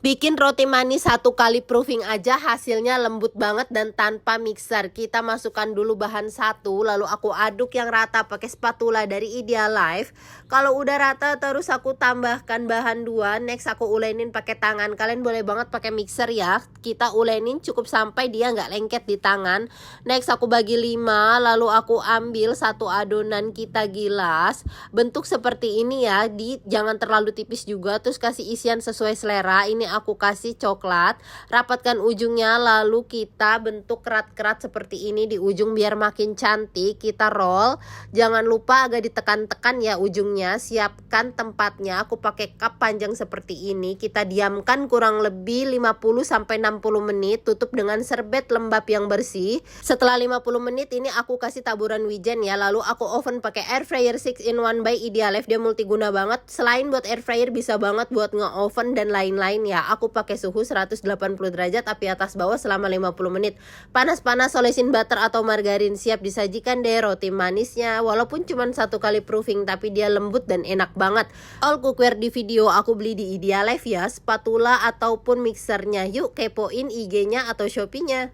Bikin roti manis 1 kali proofing aja hasilnya lembut banget dan tanpa mixer. Kita masukkan dulu bahan 1, lalu aku aduk yang rata pakai spatula dari Idealife. Kalau udah rata terus aku tambahkan bahan 2, next aku ulenin pakai tangan. Kalian boleh banget pakai mixer ya. Kita ulenin cukup sampai dia nggak lengket di tangan. Next aku bagi 5, lalu aku ambil satu adonan kita gilas. Bentuk seperti ini ya, jangan terlalu tipis juga, terus kasih isian sesuai selera. Ini aku kasih coklat, rapatkan ujungnya, lalu kita bentuk kerat-kerat seperti ini di ujung biar makin cantik. Kita roll, jangan lupa agak ditekan-tekan ya ujungnya. Siapkan tempatnya, aku pakai cup panjang seperti ini. Kita diamkan kurang lebih 50-60 menit, tutup dengan serbet lembab yang bersih. Setelah 50 menit ini aku kasih taburan wijen ya, lalu aku oven pakai air fryer 6-in-1 by Idealife. Dia multiguna banget, selain buat air fryer bisa banget buat nge-oven dan lain-lain ya. Aku pakai suhu 180 derajat api atas bawah selama 50 menit. Panas-panas olesin butter atau margarin, siap disajikan deh roti manisnya. Walaupun cuma 1 kali proofing tapi dia lembut dan enak banget. All cookware di video aku beli di Idealife ya, spatula ataupun mixernya. Yuk kepoin IG-nya atau Shopee-nya.